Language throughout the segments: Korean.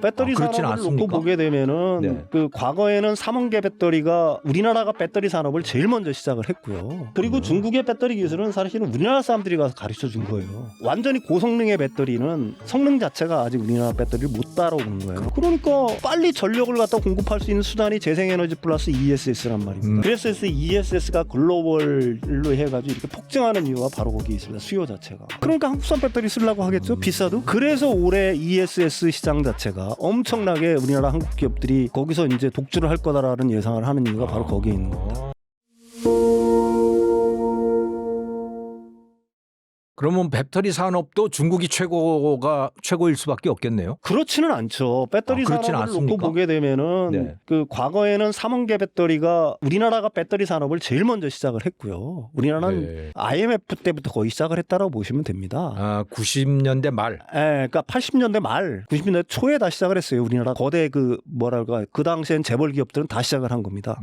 배터리 그렇진 산업을 놓고 않습니까? 보게 되면은 네. 그 과거에는 삼원계 배터리가 우리나라가 배터리 산업을 제일 먼저 시작을 했고요. 그리고 중국의 배터리 기술은 사실은 우리나라 사람들이 가서 가르쳐 준 거예요. 완전히 고성능의 배터리는 성능 자체가 아직 우리나라 배터리를 못 따라오는 거예요. 그러니까 빨리 전력을 갖다 공급할 수 있는 수단이 재생에너지 플러스 ESS란 말입니다. 그래서 ESS가 글로벌로 해가지고 이렇게 폭증하는 이유가 바로 거기 있습니다. 수요 자체가. 그러니까 한국산 배터리 쓰려고 하겠죠. 비싸도. 그래서 올해 ESS 시장 자체가 엄청나게 우리나라 한국 기업들이 거기서 이제 독주를 할 거다라는 예상을 하는 이유가 바로 거기에 있는 겁니다. 그러면 배터리 산업도 중국이 최고일 수밖에 없겠네요. 그렇지는 않죠. 배터리 그렇진 산업을 않습니까? 놓고 보게 되면은 네. 그 과거에는 삼원계 배터리가 우리나라가 배터리 산업을 제일 먼저 시작을 했고요. 우리나라는 네. IMF 때부터 거의 시작을 했다라고 보시면 됩니다. 90년대 말. 그러니까 80년대 말, 90년대 초에 다 시작을 했어요. 우리나라 거대 그 당시엔 재벌 기업들은 다 시작을 한 겁니다.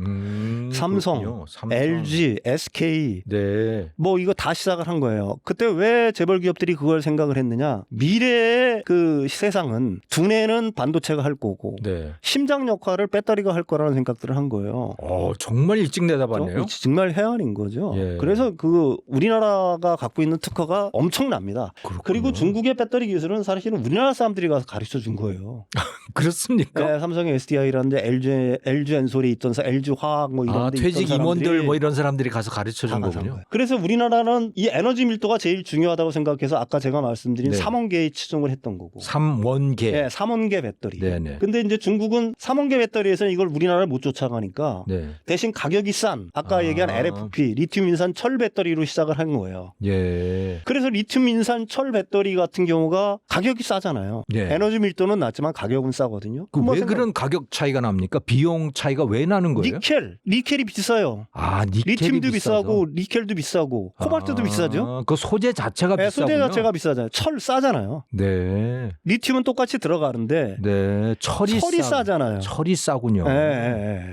삼성, 그렇군요. LG, SK 네. 뭐 이거 다 시작을 한 거예요. 그때 왜 재벌 기업들이 그걸 생각을 했느냐? 미래의 그 세상은 두뇌는 반도체가 할 거고 네. 심장 역할을 배터리가 할 거라는 생각들을 한 거예요. 정말 일찍 내다봤네요. 정말 해안인 거죠. 예. 그래서 그 우리나라가 갖고 있는 특허가 엄청납니다. 그렇군요. 그리고 중국의 배터리 기술은 사실은 우리나라 사람들이 가서 가르쳐 준 거예요. 그렇습니까? 네, 삼성의 SDI라는데 LG 엔솔이 있던 LG 화학 뭐 이런 데 퇴직 있던 임원들 사람들이 뭐 이런 사람들이 가서 가르쳐 준 다 가서 한 거군요. 거예요. 그래서 우리나라는 이 에너지 밀도가 제일 중요하다고 생각해서 아까 제가 말씀드린 네. 3원계에 치중을 했던 거고. 3원계. 네, 3원계 배터리. 네네. 근데 이제 중국은 3원계 배터리에서는 이걸 우리나라를 못 쫓아가니까 네. 대신 가격이 싼 아까 얘기한 LFP 리튬 인산 철 배터리로 시작을 한 거예요. 예. 그래서 리튬 인산 철 배터리 같은 경우가 가격이 싸잖아요. 네. 에너지 밀도는 낮지만 가격은 싸거든요. 왜 그런 가격 차이가 납니까? 비용 차이가 왜 나는 거예요? 니켈이 비싸요. 니켈이 리튬도 비싸서. 비싸고 니켈도 비싸고 코발트도 비싸죠. 그 소재 자체가 네, 비싸군요. 소재 자체가 비싸잖아요. 철 싸잖아요. 네. 리튬은 똑같이 들어가는데 네. 철이 싸잖아요. 철이 싸군요. 네.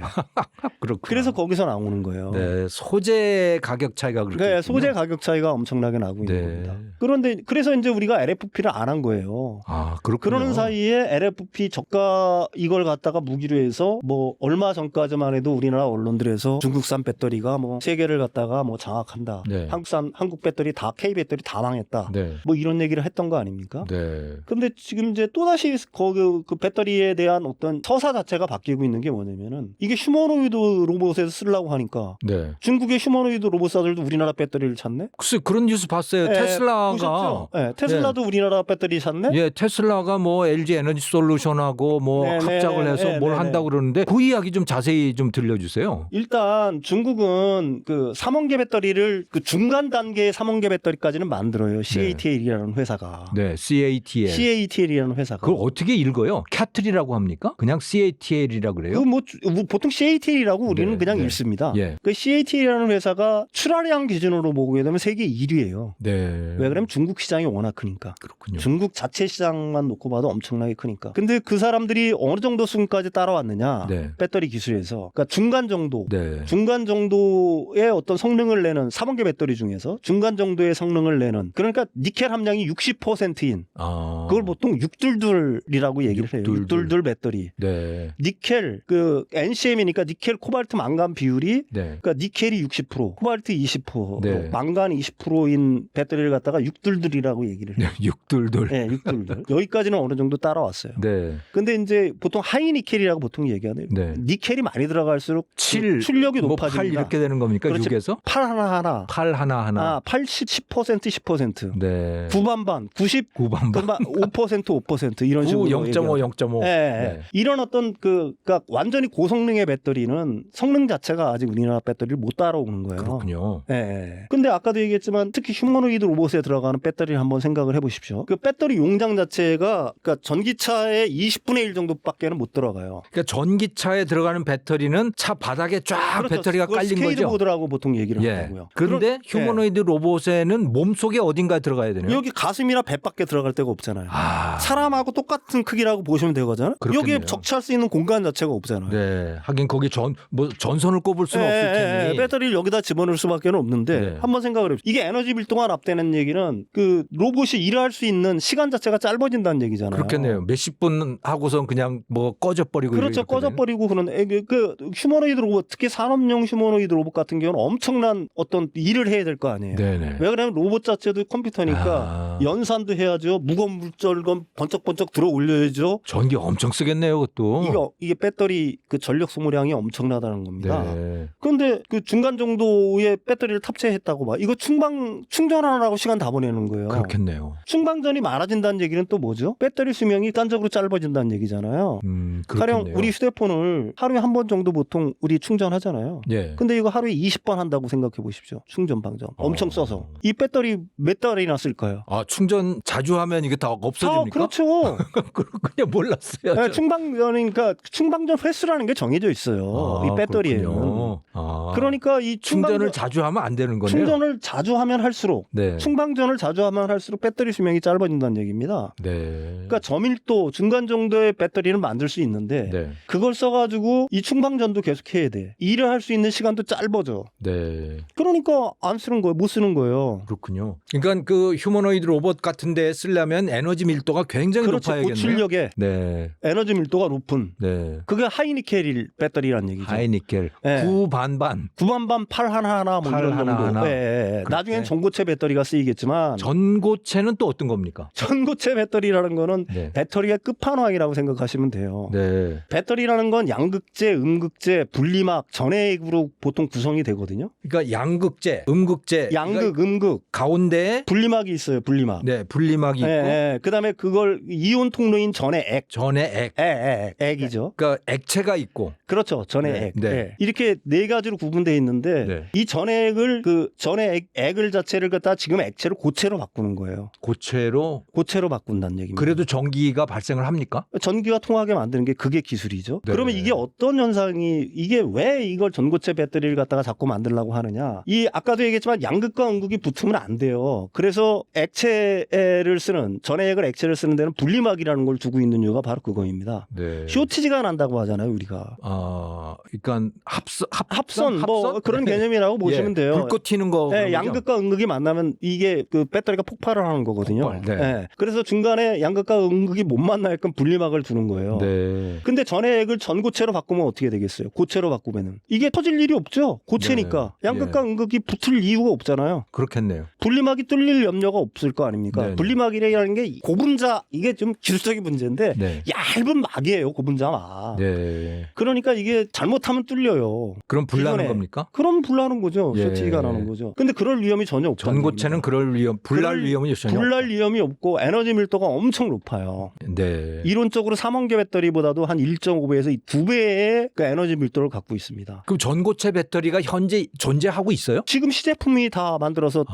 그렇구나. 그래서 거기서 나오는 거예요. 네. 소재 가격 차이가 그렇게 네, 있군요. 소재 가격 차이가 엄청나게 나고 있는 네. 겁니다. 그런데 그래서 이제 우리가 LFP를 안 한 거예요. 그렇군요. 그러는 사이에 LFP 저가 이걸 갖다가 무기로 해서 뭐 얼마 전까지만 해도 우리나라 언론들에서 중국산 배터리가 뭐 세계를 갖다가 뭐 장악한다. 네. 한국 배터리 다 K 배터리 다 망했다. 네. 뭐 이런 얘기를 했던 거 아닙니까? 네. 근데 지금 이제 또다시 그 배터리에 대한 어떤 서사 자체가 바뀌고 있는 게 뭐냐면은 이게 휴머노이드 로봇에서 쓰려고 하니까 네. 중국의 휴머노이드 로봇사들도 우리나라 배터리를 찾네? 글쎄 그런 뉴스 봤어요. 네, 테슬라가 보셨죠? 네, 테슬라도 우리나라 배터리 찾네? 예, 테슬라가 뭐 LG 에너지 솔루션하고 뭐 네, 합작을 네, 해서 네, 뭘 네, 한다고 그러는데 그 이야기 좀 자세히 좀 들려주세요. 일단 중국은 그 3원계 배터리를 그 중간 단계의 3원계 배터리까지는 만들어요. CATL이라는 회사가. 네, CATL. CATL이라는 회사가. 그걸 어떻게 읽어요? 캐틀이라고 합니까? 그냥 CATL이라 그래요? 뭐 보통 CATL이라고 우리는 네, 그냥 네. 읽습니다. 예. 그 CATL이라는 회사가 출하량 기준으로 보게 되면 세계 1위예요. 네. 왜 그러면 중국 시장이 워낙 크니까. 그렇군요. 중국 자체 시장만 놓고 봐도 엄청나게 크니까. 근데 그 사람들이 어느 정도 수준까지 따라왔느냐? 네. 배터리 기술에서. 그러니까 중간 정도. 네. 중간 정도의 어떤 성능을 내는 3원계 배터리 중에서 중간 정도의 성능을 내는 그러니까 니켈 함량이 60%인 그걸 보통 육둘둘이라고 얘기를 해요. 육둘둘 배터리. 네. 니켈 그 NCM이니까 니켈 코발트 망간 비율이 네. 그러니까 니켈이 60%, 코발트 20%, 네. 망간 20%인 배터리를 갖다가 육둘둘이라고 얘기를 해요. 육둘둘. 네, 육둘둘. 여기까지는 어느 정도 따라왔어요. 네. 근데 이제 보통 하이 니켈이라고 보통 얘기하네요. 네. 니켈이 많이 들어갈수록 7, 출력이 뭐 높아집니다. 8 이렇게 되는 겁니까? 그렇지. 6에서? 8 하나하나. 8 하나하나. 80, 10%, 10%. 네. 9반반, 90, 9반반. 그러니까 5% 이런 식으로. 0.5, 0.5. 네. 네. 이런 어떤 그러니까 완전히 고성능의 배터리는 성능 자체가 아직 우리나라 배터리를 못 따라오는 거예요. 그렇군요. 예. 근데 아까도 얘기했지만 특히 휴머노이드 로봇에 들어가는 배터리를 한번 생각을 해보십시오. 그 배터리 용량 자체가 그러니까 전기차의 20분의 1 정도밖에는 못 들어가요. 그러니까 전기차에 들어가는 배터리는 차 바닥에 쫙 그렇죠. 배터리가 그걸 깔린 거죠. 스케이트보드라고 보통 얘기를 하고요. 그런데 휴머노이드 로봇에는 몸속에 어딘가에 들어가야 되나요? 여기 가슴이나 배밖에 들어갈 데가 없잖아요. 아. 사람하고 똑같은 크기라고 보시면 되거든요. 그렇겠네요. 여기에 적치할 수 있는 공간 자체가 없잖아요. 네. 하긴 거기 전선을 꼽을 수는 없을 테니. 배터리를 여기다 집어넣을 수밖에 없는데 네. 한번 생각을 해보세요. 이게 에너지 밀도가 납되는 얘기는 그 로봇이 일할 수 있는 시간 자체가 짧아진다는 얘기잖아요. 그렇겠네요. 몇십 분 하고선 그냥 뭐 꺼져버리고 그렇죠. 이렇게 되나요? 꺼져버리고 그런 그 휴머노이드 로봇, 특히 산업용 휴머노이드 로봇 같은 경우는 엄청난 어떤 일을 해야 될 거 아니에요. 네네. 왜 그러냐면 로봇 자체도 컴퓨터니까 아. 연산도 해야죠. 무거운 물질건 번쩍번쩍 들어 올려야죠. 전기 엄청 쓰겠네요, 그것도. 이게 배터리 그 전력 소모량이 엄청나다는 겁니다. 네. 그런데 그 중간 정도의 배터리를 탑재했다고 봐. 이거 충전하느라고 시간 다 보내는 거예요. 그렇겠네요. 충방전이 많아진다는 얘기는 또 뭐죠? 배터리 수명이 단적으로 짧아진다는 얘기잖아요. 가령 그렇겠네요. 우리 휴대폰을 하루에 한 번 정도 보통 우리 충전하잖아요. 예. 근데 이거 하루에 20번 한다고 생각해 보십시오. 충전 방전. 엄청 써서. 이 배터리 몇 달이나 쓸까요? 아, 충전 자주 하면 이게 다 없어집니까? 그렇죠. 그냥 몰랐어요. 네, 충방전이니까 충방전 횟수라는 게 정해져 있어요. 이 배터리에는. 그렇군요. 아. 그러니까 이 충전을 자주 하면 안 되는 거네요. 충전을 자주 하면 할수록 네. 충방전을 자주 하면 할수록 배터리 수명이 짧아진다는 얘기입니다. 네. 그러니까 저밀도 중간 정도의 배터리는 만들 수 있는데 네. 그걸 써가지고 이 충방전도 계속 해야 돼. 일을 할 수 있는 시간도 짧아져. 네. 그러니까 안 쓰는 거예요. 못 쓰는 거예요. 그렇군요. 그러니까 그 휴머노이드 로봇 같은 데 쓰려면 에너지 밀도가 굉장히 그렇죠. 높아야겠네요. 고출력에 네. 에너지 밀도가 높은. 네. 그게 하이니켈 배터리라는 얘기죠. 하이니켈. 네. 9반반. 9반반 8 하나 뭐 8 이런 정도. 하나. 예. 나중엔 전고체 배터리가 쓰이겠지만 전고체는 또 어떤 겁니까? 전고체 배터리라는 거는 네. 배터리의 끝판왕이라고 생각하시면 돼요. 네. 배터리라는 건 양극재, 음극재, 분리막, 전해액으로 보통 구성이 되거든요. 그러니까 양극재, 음극재. 양극, 음극, 가운데에 분리막이 있어요. 분리막. 네, 분리막이 있고 그다음에 그걸 이온 통로인 전해액. 전에 액. 액이죠. 그러니까 액체가 있고. 그렇죠. 전해액. 네. 예. 이렇게 네 가지로 구분되어 있는데 네. 이 전해액을 그 전해액을 자체를 갖다 지금 액체로 고체로 바꾸는 거예요. 고체로 고체로 바꾼다는 얘기입니다. 그래도 전기가 발생을 합니까? 전기가 통하게 만드는 게 그게 기술이죠. 네. 그러면 이게 어떤 현상이 이게 왜 이걸 전고체 배터리를 갖다가 자꾸 만들려고 하느냐? 이 아까도 얘기했지만 양극과 음극이 붙으면 안 돼요. 그래서 액체를 쓰는 전해액을 액체를 쓰는 데는 분리막이라는 걸 두고 있는 이유가 바로 그거입니다. 네. 쇼티지가 난다고 하잖아요, 우리가. 아, 그러니까 합선 뭐 그런 개념이라고 보시면 예, 돼요. 불꽃 튀는 거. 네, 그런 거죠? 양극과 음극이 만나면 이게 그 배터리가 폭발을 하는 거거든요. 폭발, 네. 네. 그래서 중간에 양극과 음극이 못 만나게끔 분리막을 두는 거예요. 네. 근데 전해액을 전고체로 바꾸면 어떻게 되겠어요? 고체로 바꾸면은 이게 터질 일이 없죠. 고체니까 네. 양극과 음극이 붙을 이유가 없잖아요. 그렇겠네요. 분리막이 뚫릴 염려가 없을 거 아닙니까? 네. 분리막이라는 게 고분자 이게 좀 기술적인 문제인데 네. 얇은 막이에요. 고분자 막. 네. 그러니까 이게 잘못하면 뚫려요. 그럼 불나는 기존에. 겁니까? 그럼 불나는 거죠. 예. 쇼티가 나는 거죠. 근데 그럴 위험이 전혀 없다는 전고체는 겁니다. 그럴 위험, 불날 위험이 전혀 불날 위험이 없고 에너지 밀도가 엄청 높아요. 없다. 네. 이론적으로 삼원계 배터리보다도 한 1.5배에서 2배의 그 에너지 밀도를 갖고 있습니다. 그럼 전고체 배터리가 현재 존재하고 있어요? 지금 시제품이 다 만들어서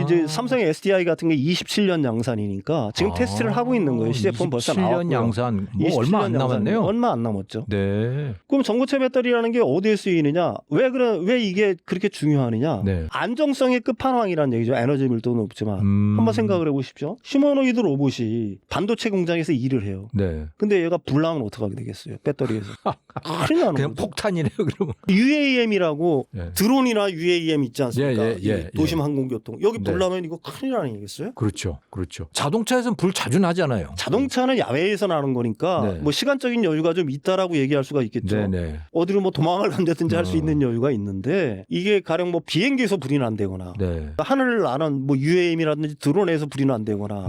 이제 삼성의 SDI 같은 게 27년 양산이니까 지금 테스트를 하고 있는 거예요. 시제품 벌써 27년 나왔고요. 양산. 뭐 얼마 안 27년 남았네요. 얼마 안 남았죠. 네. 그럼 전고체 배터리라는 게 어디에 쓰이느냐? 왜 이게 그렇게 중요하느냐? 네. 안정성의 끝판왕이라는 얘기죠. 에너지 밀도는 높지만 한번 생각을 해보십시오. 휴머노이드 로봇이 반도체 공장에서 일을 해요. 네. 근데 얘가 불나면 어떡하게 되겠어요? 배터리에서. 큰일 나는 그냥 거죠. 폭탄이네요, 그러면. UAM이라고 네. 드론이나 UAM 있지 않습니까? 예. 이 도심 항공교통. 여기 네. 불나면 이거 큰일 나는 얘기겠어요? 그렇죠. 그렇죠. 자동차에서는 불 자주 나잖아요. 자동차는 야외에서 나는 거니까 네. 뭐 시간적인 여유가 좀 있다라고 얘기할 수가 있겠죠. 네네. 어디로 뭐 도망을 간다든지 할 수 있는 여유가 있는데 이게 가령 뭐 비행기에서 불이 난다거나 네. 하늘을 나는 뭐 UAM이라든지 드론에서 불이 난다거나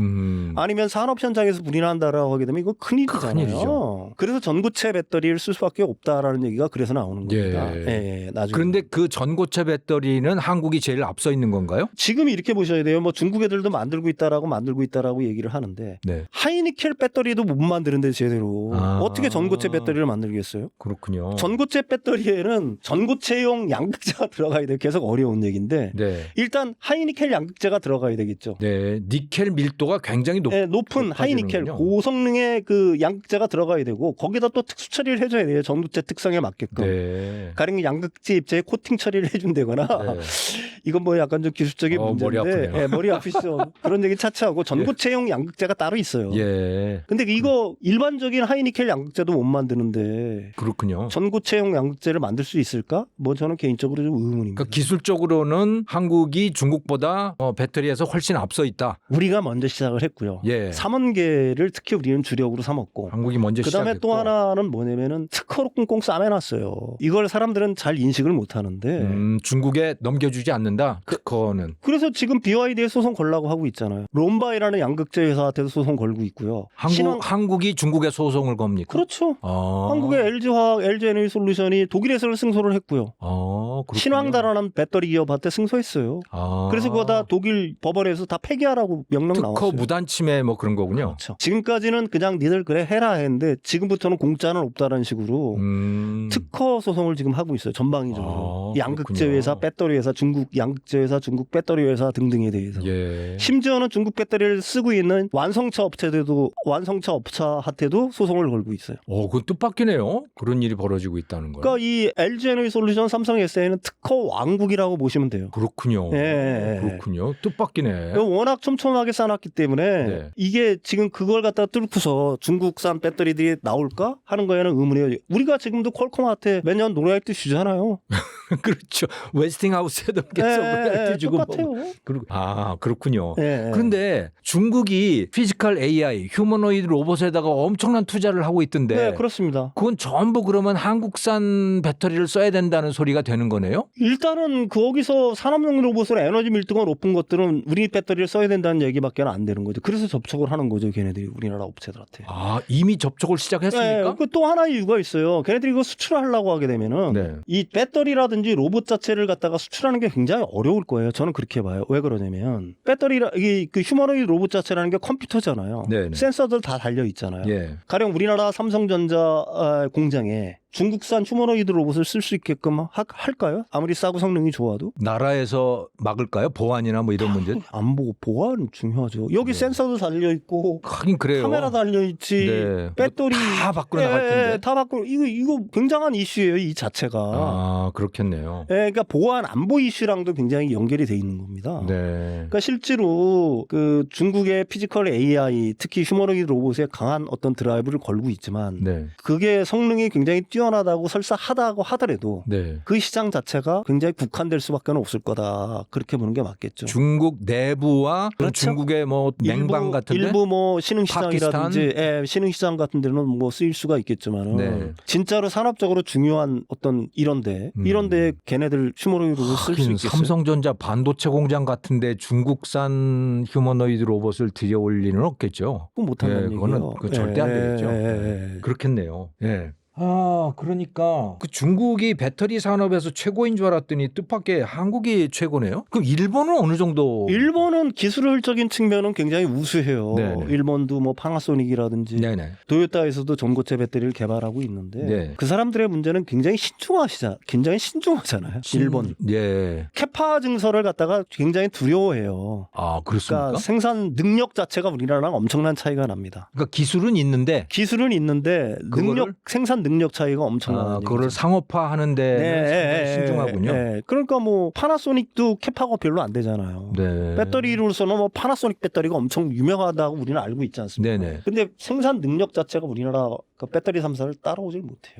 아니면 산업 현장에서 불이 난다라고 하게 되면 이거 큰일이잖아요. 큰일이죠. 그래서 전고체 배터리를 쓸 수밖에 없다라는 얘기가 그래서 나오는 겁니다. 예, 나중에. 그런데 그 전고체 배터리는 한국이 제일 앞서 있는 건가요? 지금 이렇게 보셔야 돼요. 뭐 중국 애들도 만들고 있다라고 얘기를 하는데 네. 하이니켈 배터리도 못 만드는데 제대로 어떻게 전고체 배터리를 만들겠어요? 그렇군요. 전고체 배터리에는 전고체용 양극재가 들어가야 돼요. 계속 어려운 얘기인데 네. 일단 하이니켈 양극재가 들어가야 되겠죠. 네. 니켈 밀도가 굉장히 높은 높아지는군요. 하이니켈 고성능의 그 양극재가 들어가야 되고 거기다 또 특수 처리를 해줘야 돼요. 전고체 특성에 맞게끔. 네. 가령 양극재 입자에 코팅 처리를 해준다거나 네. 이건 뭐 약간 좀 기술적인 머리 문제인데 아프네요. 예, 머리 아프시죠. 그런 얘기 차치하고 전고체용 양극재가 따로 있어요. 예. 근데 이거 일반적인 하이니켈 양극재도 못 만드는데 그렇군요. 전고체용 양극재를 만들 수 있을까? 뭐 저는 개인적으로 좀 의문입니다. 그러니까 기술적으로는 한국이 중국보다 배터리에서 훨씬 앞서 있다. 우리가 먼저 시작을 했고요. 예. 삼원계를 특히 우리는 주력으로 기업으로 삼았고 한국이 먼저 그다음에 시작했고. 또 하나는 뭐냐면은 특허로 꽁꽁 싸매놨어요. 이걸 사람들은 잘 인식을 못하는데 중국에 넘겨주지 않는다. 특허는. 그래서 지금 BYD에 소송 걸라고 하고 있잖아요. 롬바이라는 양극재 회사한테도 소송 걸고 있고요. 한국이 중국에 소송을 겁니까? 그렇죠. 아. 한국의 LG화학, LG에너지솔루션이 독일에서 승소를 했고요. 그렇군요. 신황다라는 배터리 기업한테 승소했어요. 그래서 그거 다 독일 법원에서 다 폐기하라고 명령 특허 나왔어요. 무단침해 뭐 그런 거군요. 그렇죠. 지금까지는 그냥 니들 그래 해라 했는데 지금부터는 공짜는 없다는 식으로 특허 소송을 지금 하고 있어요. 전방위적으로. 양극재 그렇군요. 회사, 배터리 회사, 중국 양극재 회사, 중국 배터리 회사 등등에 대해서. 예. 심지어는 중국 배터리를 쓰고 있는 완성차 업체한테도 소송을 걸고 있어요. 그건 뜻밖이네요. 그런 일이 벌어지고 있다는 거. 그러니까 이 LG에너지솔루션, 삼성 SA는 특허 왕국이라고 보시면 돼요. 그렇군요. 예. 그렇군요. 뜻밖이네. 워낙 촘촘하게 쌓아놨기 때문에 네. 이게 지금 그걸 갖다 뚫고서 중국산 배터리들이 나올까 하는 거에는 의문이에요. 우리가 지금도 퀄컴한테 매년 노래할때 주잖아요. 그렇죠. 웨스팅하우스에도 계속 로열티 주고 똑같아요. 그렇군요. 예. 그런데 중국이 피지컬 AI, 휴머노이드 로봇에다가 엄청난 투자를 하고 있던데. 네, 그렇습니다. 그건 전부 그러면 한국산 배터리를 써야 된다는 소리가 되는 거네요? 일단은 거기서 산업용 로봇으로 에너지 밀도가 높은 것들은 우리 배터리를 써야 된다는 얘기밖에 안 되는 거죠. 그래서 접촉을 하는 거죠, 걔네들이 우리나라 업체들한테. 이미 접촉을 시작했습니까? 그 또 하나의 이유가 있어요. 걔네들이 이거 수출하려고 하게 되면은 네. 이 배터리라든지 로봇 자체를 갖다가 수출하는 게 굉장히 어려울 거예요. 저는 그렇게 봐요. 왜 그러냐면 그 휴머노이드 로봇 자체라는 게 컴퓨터잖아요. 네네. 센서들 다 달려 있잖아요. 예. 가령 우리나라 삼성전자 공장에 중국산 휴머노이드 로봇을 쓸 수 있게끔 할까요? 아무리 싸고 성능이 좋아도? 나라에서 막을까요? 보안이나 뭐 이런 문제? 안보 보안 중요하죠. 여기 네. 센서도 달려 있고 하긴 그래요. 카메라 달려 있지. 네. 배터리 다 바꾸러 나갈 텐데. 다 바꾸고 이거 굉장한 이슈예요, 이 자체가. 그렇겠네요. 그러니까 보안 안보 이슈랑도 굉장히 연결이 돼 있는 겁니다. 네. 그러니까 실제로 그 중국의 피지컬 AI, 특히 휴머노이드 로봇에 강한 어떤 드라이브를 걸고 있지만 네. 그게 성능이 굉장히 뛰어나다고 설사하다고 하더라도 네. 그 시장 자체가 굉장히 국한될 수밖에 없을 거다. 그렇게 보는 게 맞겠죠. 중국 내부와 그렇죠. 중국의 뭐 냉방 같은데 일부 뭐 신흥시장이라든지 신흥시장 같은 데는 뭐 쓰일 수가 있겠지만은 네. 진짜로 산업적으로 중요한 어떤 이런데 걔네들 휴머노이드 로봇 쓸 수 있겠어요. 삼성전자 반도체 공장 같은데 중국산 휴머노이드 로봇을 들여올 리는 없겠죠. 그건 못한다는 그거는 얘기예요. 절대 안 되겠죠. 그렇겠네요. 예. 그러니까 그 중국이 배터리 산업에서 최고인 줄 알았더니 뜻밖의 한국이 최고네요. 그럼 일본은 어느 정도? 일본은 기술적인 측면은 굉장히 우수해요. 네네. 일본도 뭐 파나소닉이라든지 네네. 도요타에서도 전고체 배터리를 개발하고 있는데 네. 그 사람들의 문제는 굉장히 신중하잖아요. 일본. 예. 캐파 증설을 갖다가 굉장히 두려워해요. 그렇습니까? 그러니까 생산 능력 자체가 우리나라랑 엄청난 차이가 납니다. 그러니까 기술은 있는데 생산 능력 차이가 엄청나요. 그거를 상업화하는 데는 상당히 신중하군요. 그러니까 뭐 파나소닉도 캐파가 별로 안 되잖아요. 네. 배터리로서는 뭐 파나소닉 배터리가 엄청 유명하다고 우리는 알고 있지 않습니까? 네네. 근데 생산 능력 자체가 우리나라 그 배터리 3사를 따라오질 못해요.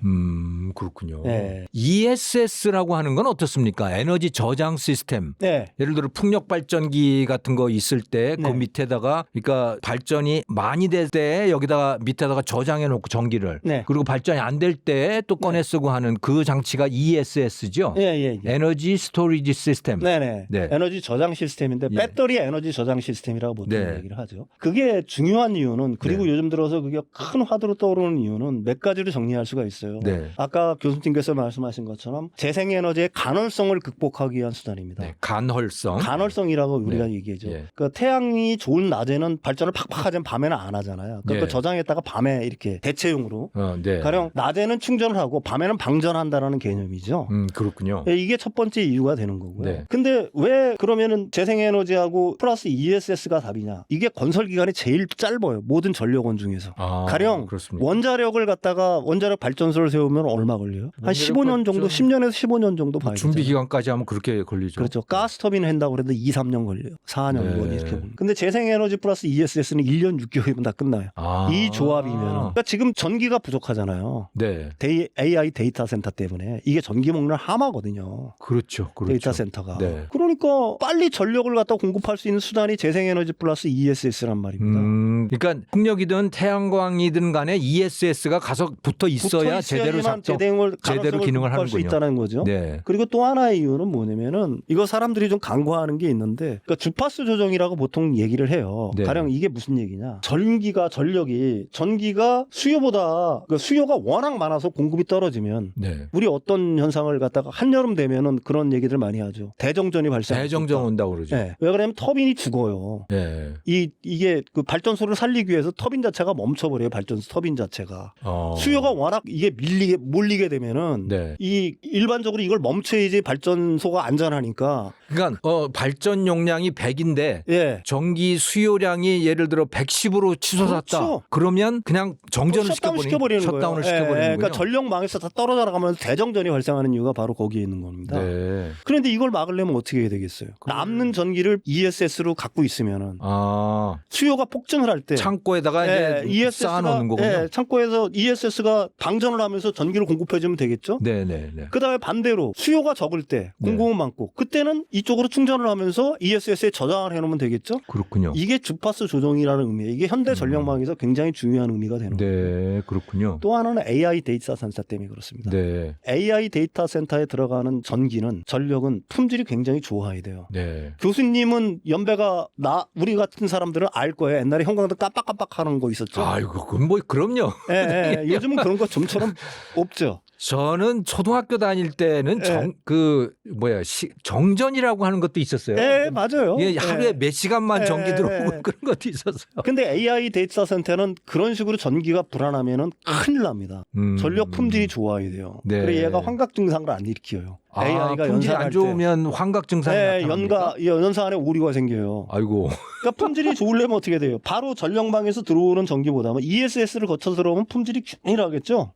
그렇군요. 네. ESS라고 하는 건 어떻습니까? 에너지 저장 시스템. 네. 예를 들어 풍력 발전기 같은 거 있을 때 그 네. 밑에다가 그러니까 발전이 많이 될 때 여기다가 밑에다가 저장해 놓고 전기를 네. 그리고 발전이 안 될 때 또 꺼내 쓰고 하는 그 장치가 ESS죠. 예. 에너지 스토리지 시스템. 네네. 네. 에너지 저장 시스템인데 예. 배터리 에너지 저장 시스템이라고 보통 네. 얘기를 하죠. 그게 중요한 이유는 그리고 네. 요즘 들어서 그게 큰 화두로 떠오르는 이유는 몇 가지로 정리할 수가 있어요. 네. 아까 교수님께서 말씀하신 것처럼 재생에너지의 간헐성을 극복하기 위한 수단입니다. 네. 간헐성. 간헐성이라고 우리가 얘기하죠. 예. 그 태양이 좋은 낮에는 발전을 팍팍 하지만 밤에는 안 하잖아요. 그러니까 예. 저장했다가 밤에 이렇게 대체용으로 네. 가령 낮에는 충전을 하고 밤에는 방전한다라는 개념이죠. 그렇군요. 이게 첫 번째 이유가 되는 거고요. 네. 근데 왜 그러면은 재생에너지하고 플러스 ESS가 답이냐? 이게 건설 기간이 제일 짧아요. 모든 전력원 중에서. 가령 그렇습니까? 원자력을 갖다가 원자력 발전소를 세우면 얼마 걸려요? 한 15년 정도, 10년에서 15년 정도 봐야 준비 되잖아요. 기간까지 하면 그렇게 걸리죠. 그렇죠. 가스터빈 한다고 그래도 2, 3년 걸려요. 4년 네. 이렇게 보면. 근데 재생에너지 플러스 ESS는 1년 6개월이면 다 끝나요. 아. 이 조합이면. 그러니까 지금 전기가 부족하잖아요. 네. AI 데이터 센터 때문에 이게 전기 먹는 하마거든요. 그렇죠. 그렇죠. 데이터 센터가. 네. 그러니까 빨리 전력을 갖다 공급할 수 있는 수단이 재생에너지 플러스 ESS란 말입니다. 그러니까 풍력이든 태양광이든 간에 ESS가 가서 붙어 있어야 제대로 작동, 제대로 기능을 할 수 하는군요. 있다는 거죠. 네. 그리고 또 하나의 이유는 뭐냐면은 이거 사람들이 좀 간과하는 게 있는데 그러니까 주파수 조정이라고 보통 얘기를 해요. 네. 가령 이게 무슨 얘기냐? 전기가 수요보다 그 수요가 워낙 많아서 공급이 떨어지면 네. 우리 어떤 현상을 갖다가 한여름 되면은 그런 얘기들 많이 하죠. 대정전이 발생. 대정전 온다고 그러죠. 네. 왜 그러냐면 터빈이 죽어요. 네. 이게 그 발전소를 살리기 위해서 터빈 자체가 멈춰버려요. 발전소 터빈 자체가. 수요가 워낙 이게 몰리게 되면은 네. 이 일반적으로 이걸 멈춰야지 발전소가 안전하니까. 그러니까 발전 용량이 100인데 예. 전기 수요량이 예를 들어 110으로 치솟았다. 그렇죠. 그러면 그냥 정전을 시켜버리는 셔다운을 거예요. 시켜버리는 거예요. 그러니까 전력망에서 다 떨어져 나가면서 대정전이 발생하는 이유가 바로 거기에 있는 겁니다. 네. 그런데 이걸 막으려면 어떻게 해야 되겠어요? 남는 전기를 ESS로 갖고 있으면은 수요가 폭증을 할 때 창고에다가 이제 쌓아놓는 거군요. 창고에서 ESS가 방전을 하면서 전기를 공급해주면 되겠죠? 네네. 그다음에 반대로 수요가 적을 때 공급은 많고 그때는 이쪽으로 충전을 하면서 ESS에 저장을 해놓으면 되겠죠? 그렇군요. 이게 주파수 조정이라는 의미예요. 이게 현대 전력망에서 굉장히 중요한 의미가 되는 거예요. 네, 그렇군요. 또 하나는 AI 데이터 센터 때문에 그렇습니다. 네. AI 데이터 센터에 들어가는 전력은 품질이 굉장히 좋아야 돼요. 네. 교수님은 연배가 우리 같은 사람들은 알 거예요. 옛날에 형광등 깜빡깜빡하는 거 있었죠. 아이고, 그건 뭐 그럼요. 요즘은 그런 거 좀처럼 없죠. 저는 초등학교 다닐 때는 정전이라고 하는 것도 있었어요. 네, 맞아요. 예, 하루에 몇 시간만 전기 들어오고 그런 것도 있었어요. 근데 AI 데이터 센터는 그런 식으로 전기가 불안하면은 큰일 납니다. 전력 품질이 좋아야 돼요. 네. 그래서 얘가 환각 증상을 안 일으켜요. AI가 품질이 안 좋으면 환각 증상이 나타납니까? 연사 안에 오류가 생겨요. 아이고. 그러니까 품질이 좋으려면 어떻게 돼요? 바로 전력망에서 들어오는 전기보다는 ESS를 거쳐서 들어오면 품질이 균일하겠죠.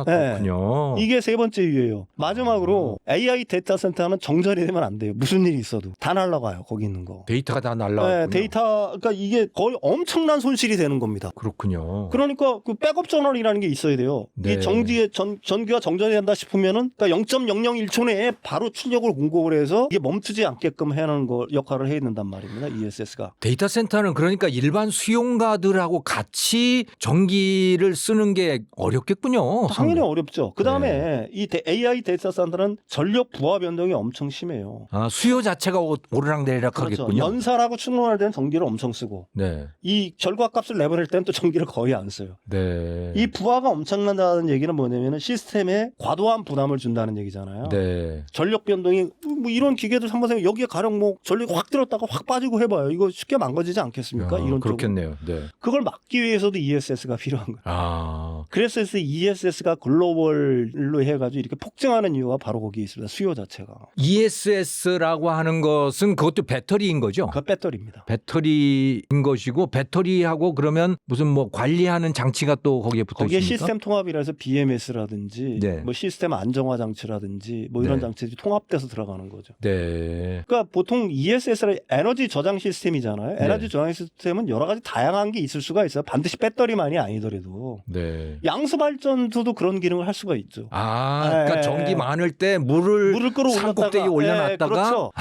그렇군요. 이게 세 번째 이유예요. 마지막으로 AI 데이터 센터는 정전이 되면 안 돼요. 무슨 일이 있어도 다 날아가요. 거기 있는 거. 데이터가 다 날라가요. 그러니까 이게 거의 엄청난 손실이 되는 겁니다. 그렇군요. 그러니까 그 백업 전원이라는 게 있어야 돼요. 네. 이 전기가 정전이 된다 싶으면은 그러니까 0.001초 내에 바로 출력을 공급을 해서 이게 멈추지 않게끔 해놓은 거 역할을 해야 된단 말입니다. ESS가. 데이터 센터는 그러니까 일반 수용가들하고 같이 전기를 쓰는 게 어렵겠군요. 당연히 어렵죠. 그다음에 이 AI 데이터 센터는 전력 부하 변동이 엄청 심해요. 수요 자체가 오르락내리락 그렇죠. 하겠군요. 연사라고 충분할 때는 전기를 엄청 쓰고 네. 이 절과값을 내보낼 때는 또 전기를 거의 안 써요. 네. 이 부하가 엄청난다는 얘기는 뭐냐면 시스템에 과도한 부담을 준다는 얘기잖아요. 네. 전력 변동이 뭐 이런 기계들 한번 생각 여기에 가령 뭐 전력이 확 들었다가 확 빠지고 해봐요. 이거 쉽게 망가지지 않겠습니까? 이런 그렇겠네요. 네. 그걸 막기 위해서도 ESS가 필요한 거예요. 그래서 ESS가 글로벌로 해가지고 이렇게 폭증하는 이유가 바로 거기에 있습니다. 수요 자체가. ESS라고 하는 것은 그것도 배터리인 거죠? 그 배터리입니다. 배터리인 것이고 배터리하고 그러면 무슨 뭐 관리하는 장치가 또 거기에 붙어 거기에 있습니까? 시스템 통합이라서 BMS라든지 네. 뭐 시스템 안정화 장치라든지 뭐 이런 네. 장치들이 통합돼서 들어가는 거죠. 네. 그러니까 보통 ESS는 에너지 저장 시스템이잖아요. 에너지 저장 시스템은 여러 가지 다양한 게 있을 수가 있어요. 반드시 배터리만이 아니더라도. 네. 양수 발전소도 그런 기능을 할 수가 있죠. 그러니까 전기 많을 때 물을 산꼭대기에 올려놨다가 그렇죠.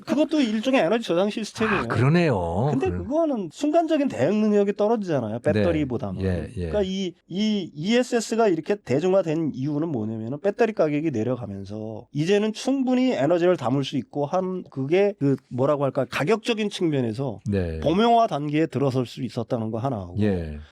그것도 일종의 에너지 저장 시스템이에요. 그러네요. 근데 그거는 순간적인 대응 능력이 떨어지잖아요. 배터리보다는. 네. 그러니까 이 ESS가 이렇게 대중화된 이유는 뭐냐면 배터리 가격이 내려가면서 이제는 충분히 에너지를 담을 수 있고 그게 그 뭐라고 할까 가격적인 측면에서 범용화 단계에 들어설 수 있었다는 거 하나하고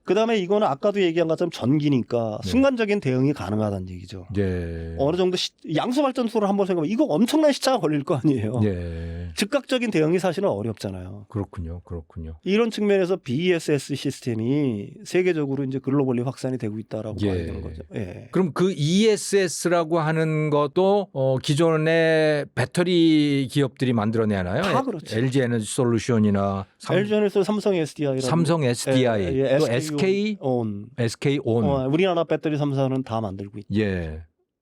그다음에 이거는 아까도 얘기한 것처럼 전기니까 순간적인 대응이 가능하다는 얘기죠. 예. 어느 정도 양수 발전소를 한번 생각하면 이거 엄청난 시차가 걸릴 거 아니에요. 예. 즉각적인 대응이 사실은 어렵잖아요. 그렇군요. 그렇군요. 이런 측면에서 BESS 시스템이 세계적으로 이제 글로벌리 확산이 되고 있다라고 예. 봐야 되는 거죠. 예. 그럼 그 ESS라고 하는 것도 기존의 배터리 기업들이 만들어내나요? 다 그렇죠. LG 에너지 솔루션이나 LG에서 삼성 SDI, 삼성 SDI, 예, 또 SK 온, SK온. 우리나라 배터리 3사는 다 만들고 있죠. 예.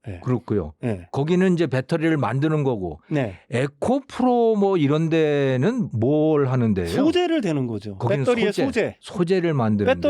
예. 그렇고요. 예. 거기는 이제 배터리를 만드는 거고 네. 에코프로 뭐 이런 데는 뭘 하는데요? 소재를 대는 거죠. 거기는 배터리의 소재. 소재를 만드는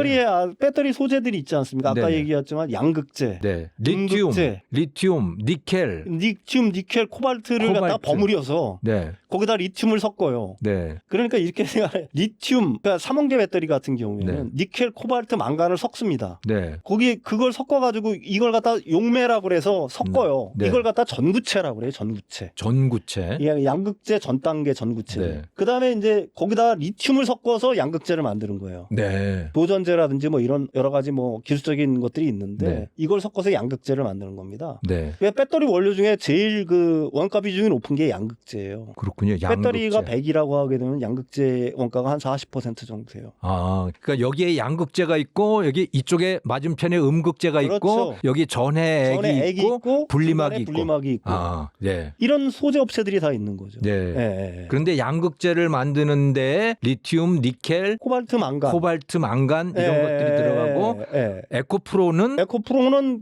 배터리 소재들이 있지 않습니까? 아까 네. 얘기했지만 양극재, 네. 음극재, 리튬, 니켈. 리튬, 니켈, 코발트를 갖다가 버무려서 네. 거기다 리튬을 섞어요. 네. 그러니까 이렇게 생각해. 리튬, 그러니까 삼원계 배터리 같은 경우에는 니켈, 코발트, 망간을 섞습니다. 네. 거기 그걸 섞어가지고 이걸 갖다 용매라고 그래서 섞어요. 네. 이걸 갖다 전구체라고 그래요. 전구체. 전구체. 예, 양극재 전 단계 전구체. 네. 그다음에 이제 거기다 리튬을 섞어서 양극재를 만드는 거예요. 네. 도전제라든지 뭐 이런 여러 가지 뭐 기술적인 것들이 있는데 네. 이걸 섞어서 양극재를 만드는 겁니다. 네. 배터리 원료 중에 제일 그 원가 비중이 높은 게 양극재예요. 그렇군요. 양극재. 배터리가 100이라고 하게 되면 양극재 원가가 한 40% 정도 돼요. 아, 그러니까 여기에 양극재가 있고 여기 이쪽에 맞은편에 음극재가 있고 그렇죠. 여기 전에 액이 있고 분리막이 있고. 분리막이 있고. 아, 네. 이런 소재 업체들이 다 있는 거죠. 네. 예, 예. 그런데 양극재를 만드는데 리튬, 니켈, 코발트, 망간, 코발트, 망간 이런 예, 것들이 들어가고 예. 에코프로는 에코프로는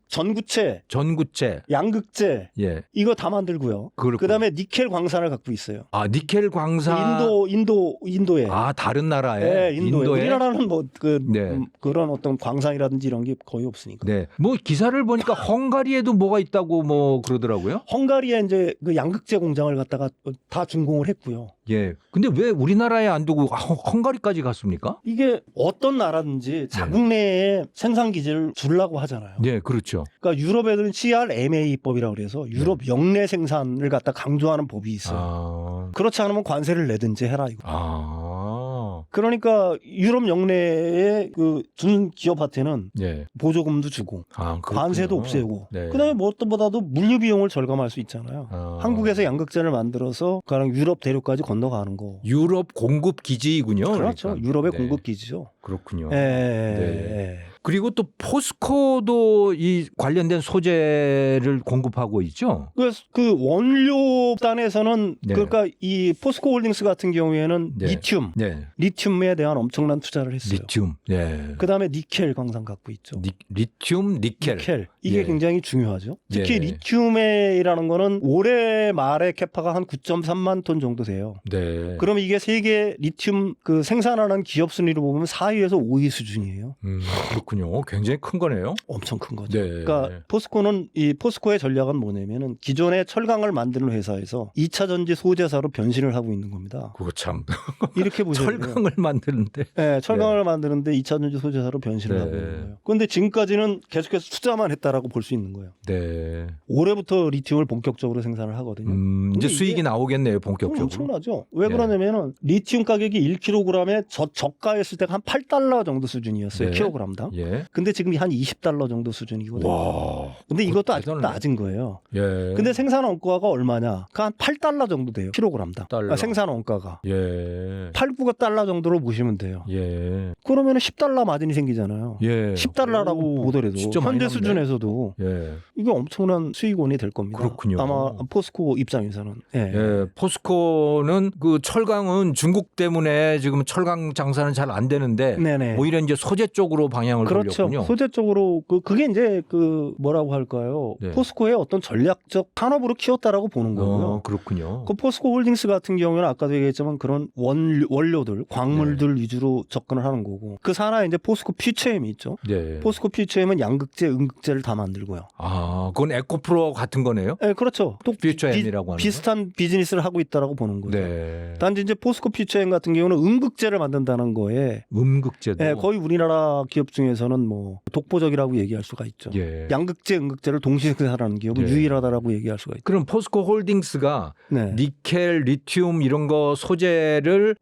전구체, 전구체. 양극재 예. 이거 다 만들고요. 그렇군요. 그다음에 니켈 광산을 갖고 있어요. 아, 니켈 광산. 인도에. 아, 다른 나라에. 네, 인도에. 우리나라는 뭐 네. 그런 어떤 광산이라든지 이런 게 거의 없으니까. 네. 뭐 기사를 보니까 헝가리에도 뭐가 있다고 뭐 그러더라고요. 헝가리에 이제 그 양극재 공장을 갖다가 다 준공을 했고요. 예. 근데 왜 우리나라에 안 두고 헝가리까지 갔습니까? 이게 어떤 나라든지 자국 내에 생산 기지를 주려고 하잖아요. 네, 그렇죠. 그러니까 유럽 애들은 CRMA법이라고 그래서 유럽 영내 생산을 갖다 강조하는 법이 있어요. 아. 그렇지 않으면 관세를 내든지 해라 이거. 아. 그러니까 유럽 영내의 그 준 기업한테는 예. 보조금도 주고 아, 그렇군요. 관세도 없애고 네. 그다음에 무엇보다도 물류 비용을 절감할 수 있잖아요. 아. 한국에서 양극재를 만들어서 그냥 유럽 대륙까지 건너가는 거. 유럽 공급 기지이군요. 그렇죠. 그러니까. 유럽의 네. 공급 기지죠. 그렇군요. 예. 네. 그리고 또 포스코도 이 관련된 소재를 공급하고 있죠. 그래서 그 원료단에서는 네. 그러니까 이 포스코 홀딩스 같은 경우에는 네. 리튬, 네. 리튬에 대한 엄청난 투자를 했어요. 리튬. 네. 그다음에 니켈 광산 갖고 있죠. 리튬, 니켈. 이게 예. 굉장히 중요하죠. 특히 예. 리튬이라는 거는 올해 말에 캐파가 한 9.3만 톤 정도 돼요. 네. 그럼 이게 세계 리튬 그 생산하는 기업 순위로 보면 4위에서 5위 수준이에요. 그렇군요. 굉장히 큰 거네요. 엄청 큰 거죠. 네. 그러니까 포스코의 전략은 뭐냐면은 기존의 철강을 만드는 회사에서 2차 전지 소재사로 변신을 하고 있는 겁니다. 그거 참. 이렇게 보셔야 돼요. 철강을 만드는데. 네, 철강을 만드는데 2차 전지 소재사로 변신을 네. 하고 있는 거예요. 그런데 지금까지는 계속해서 투자만 했다라고 볼 수 있는 거예요. 네. 올해부터 리튬을 본격적으로 생산을 하거든요. 이제 근데 수익이 이게 나오겠네요, 본격적으로. 엄청나죠. 왜 네. 그러냐면은 리튬 가격이 1kg에 저가였을 때 한 8달러 정도 수준이었어요. 네. 킬로그램당. 예. 근데 지금 한 20달러 정도 수준이거든요. 와. 근데 이것도 아직 대단하네. 낮은 거예요. 예. 근데 생산 원가가 얼마냐? 그 한 8달러 정도 돼요. 킬로그램당. 달러. 생산 원가가. 예. 8, 9달러 정도로 보시면 돼요. 예. 그러면 10달러 마진이 생기잖아요. 예. 10달러라고 오, 보더라도 진짜 많이 현재 남네. 수준에서도 예. 이게 엄청난 수익원이 될 겁니다. 그렇군요. 아마 포스코 입장에서는. 예. 예, 포스코는 그 철강은 중국 때문에 지금 철강 장사는 잘 안 되는데 네네. 오히려 이제 소재 쪽으로 방향을 그렇죠. 돌렸군요. 소재 쪽으로 그게 이제 그 뭐라고 할까요? 네. 포스코의 어떤 전략적 산업으로 키웠다라고 보는 거고요. 그렇군요. 그 포스코 홀딩스 같은 경우는 아까도 얘기했지만 그런 원료들, 광물들 네. 위주로 접근을 하는 거고 그 산하에 이제 포스코 퓨처엠이 있죠. 네. 포스코 퓨처엠은 양극재, 음극재를 다 만들고요. 아, 그건 에코프로 같은 거네요. 네, 그렇죠. 또 퓨처엠이라고 하는 비슷한 비즈니스를 하고 있다라고 보는 거죠. 네. 단지 이제 포스코 퓨처엠 같은 경우는 음극재를 만든다는 거에 음극재도. 거의 우리나라 기업 중에서 면에서는 뭐 독보적이라고 얘기할 수가 있죠. 예. 양극재, 음극재를 동시에 생산하는 기업은 예. 유일하다라고 얘기할 수가 있죠. 그럼 포스코 홀딩스가 네. 니켈, 리튬 이런 거 소재를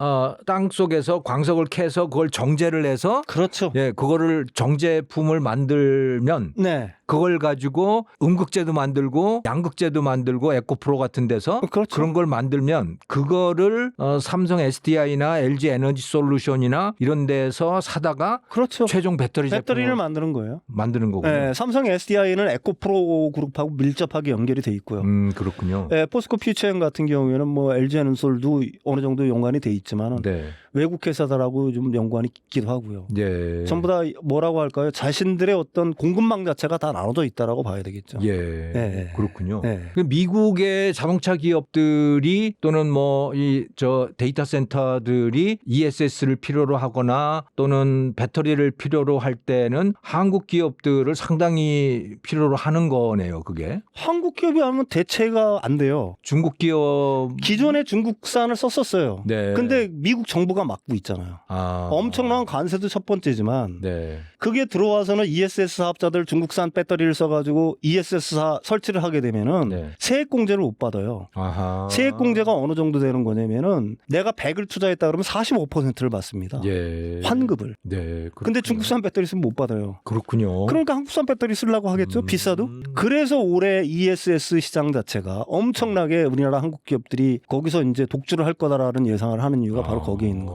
땅 속에서 광석을 캐서 그걸 정제를 해서 그렇죠. 예, 그거를 정제품을 만들면 네. 그걸 가지고 음극재도 만들고 양극재도 만들고 에코프로 같은 데서 그렇죠. 그런 걸 만들면 그거를 삼성 SDI나 LG 에너지 솔루션이나 이런 데서 사다가 그렇죠. 최종 배터리 배터리를 제품을 만드는 거예요. 만드는 거군요. 네, 삼성 SDI는 에코프로 그룹하고 밀접하게 연결이 돼 있고요. 그렇군요. 네, 포스코 퓨처엠 같은 경우에는 뭐 LG 에너솔도 어느 정도 연관이 돼 있지만은 네. 외국 회사들하고 좀 연관이 있기도 하고요. 예. 전부 다 뭐라고 할까요? 자신들의 어떤 공급망 자체가 다 나눠져 있다라고 봐야 되겠죠. 예. 네. 그렇군요. 네. 그 미국의 자동차 기업들이 또는 뭐 저 데이터 센터들이 ESS를 필요로 하거나 또는 배터리를 필요로 할 때는 한국 기업들을 상당히 필요로 하는 거네요. 그게 한국 기업이 하면 대체가 안 돼요. 중국 기업 기존에 중국산을 썼었어요. 네. 근데 미국 정부가 막고 있잖아요. 아. 엄청난 관세도 첫 번째지만 네. 그게 들어와서는 ESS 사업자들 중국산 배터리를 써가지고 ESS 설치를 하게 되면은 네. 세액공제를 못 받아요. 아하. 세액공제가 어느 정도 되는 거냐면은 내가 100을 투자했다 그러면 45%를 받습니다. 예. 환급을. 네. 근데 그렇군요. 중국산 배터리 쓰면 못 받아요. 그렇군요. 그러니까 한국산 배터리 쓰려고 하겠죠. 비싸도. 그래서 올해 ESS 시장 자체가 엄청나게 우리나라 한국 기업들이 거기서 이제 독주를 할 거다라는 예상을 하는 이유가 바로 거기에 있는 겁니다.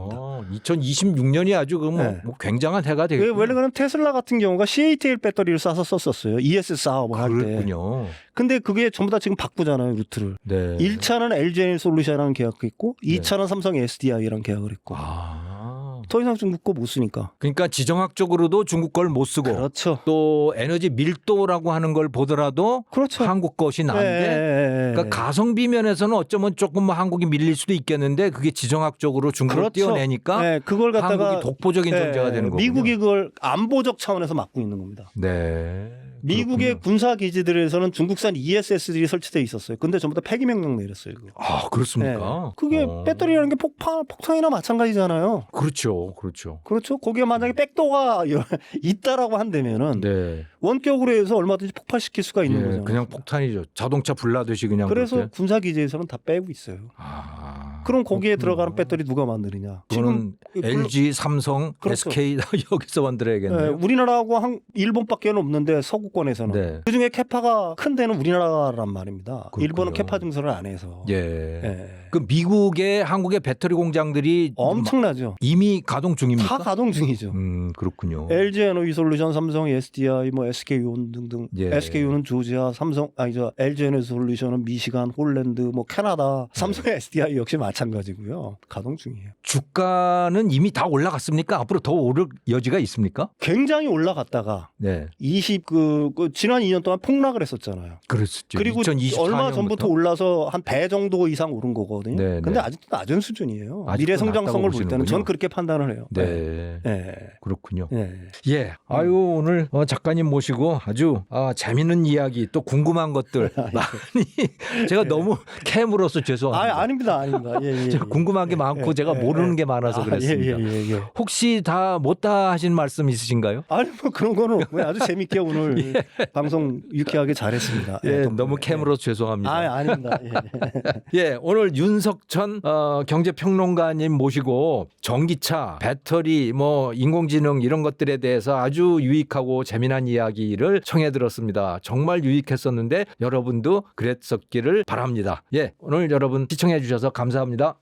2026년이 아주 그 네. 뭐 굉장한 해가 되겠군요. 왜냐면 테슬라 같은 경우가 CATL 배터리를 싸서 썼었어요. ESS 사업을 할 때. 그렇군요. 근데 그게 전부 다 지금 바꾸잖아요. 루트를. 네. 1차는 LG 솔루션이랑 계약했고 네. 2차는 삼성 SDI랑 계약을 했고. 아. 더 이상 중국 거 못 쓰니까. 그러니까 지정학적으로도 중국 걸 못 쓰고 그렇죠. 또 에너지 밀도라고 하는 걸 보더라도 그렇죠. 한국 것이 나은데 그러니까 가성비 면에서는 어쩌면 조금 뭐 한국이 밀릴 수도 있겠는데 그게 지정학적으로 중국을 그렇죠. 띄어내니까 네, 그걸 갖다가 한국이 독보적인 존재가 되는 거군요. 미국이 그걸 안보적 차원에서 막고 있는 겁니다. 네. 미국의 그렇군요. 군사 기지들에서는 중국산 ESS들이 설치돼 있었어요. 근데 전부 다 폐기 명령 내렸어요. 그거. 아 그렇습니까? 그게 배터리라는 게 폭탄이나 마찬가지잖아요. 그렇죠, 그렇죠. 그렇죠. 거기에 만약에 백도가 있다라고 한다면은 네. 원격으로 해서 얼마든지 폭발시킬 수가 있는 예, 거잖아요. 그냥 폭탄이죠. 자동차 불나듯이 그냥. 그래서 그렇게. 군사 기지에서는 다 빼고 있어요. 아, 그럼 거기에 그렇구나. 들어가는 배터리 누가 만드느냐? 그거는 LG, 삼성, 그렇죠. SK 여기서 만들어야겠네요. 우리나라하고 일본밖에 없는데 서구권에서는 네. 그중에 캐파가 큰 데는 우리나라란 말입니다. 그렇군요. 일본은 캐파 증설을 안 해서. 예. 예. 그 미국의 한국의 배터리 공장들이 엄청나죠. 이미 가동 중입니까? 다 가동 중이죠. 그렇군요. LG 에너지 솔루션, 삼성 SDI, 뭐 SK온 등등. 예. SK온은 조지아, LG 에너지 솔루션은 미시간, 홀랜드, 뭐 캐나다, 삼성 SDI 역시 마찬가지고요. 가동 중이에요. 주가는 이미 다 올라갔습니까? 앞으로 더 오를 여지가 있습니까? 굉장히 올라갔다가 네. 지난 2년 동안 폭락을 했었잖아요. 그랬었죠. 그리고 2024 얼마 년부터? 전부터 올라서 한 배 정도 이상 오른 거거든요. 네, 근데 네. 아직도 낮은 수준이에요. 아직도 미래 성장성을 낮다고 볼 때는 보시는군요. 전 그렇게 판단을 해요. 네. 네. 그렇군요. 네. 예. 아유, 오늘 작가님 모시고 아주 재밌는 이야기 또 궁금한 것들 많이 제가 너무 캠으로서 죄송합니다. 아닙니다. 예. 제가 궁금한 게 많고 제가 모르는 게 많아서 그랬습니다. 예. 혹시 다 못다 하신 말씀 있으신가요? 아니 뭐 그런 거는 없고요. 아주 재밌게 오늘 방송 유쾌하게 잘했습니다. 예, 덕분에. 너무 캠으로서 죄송합니다. 아닙니다. 예, 오늘 윤석천 경제평론가님 모시고 전기차, 배터리, 뭐 인공지능 이런 것들에 대해서 아주 유익하고 재미난 이야기를 청해 들었습니다. 정말 유익했었는데 여러분도 그랬었기를 바랍니다. 예, 오늘 여러분 시청해 주셔서 감사합니다.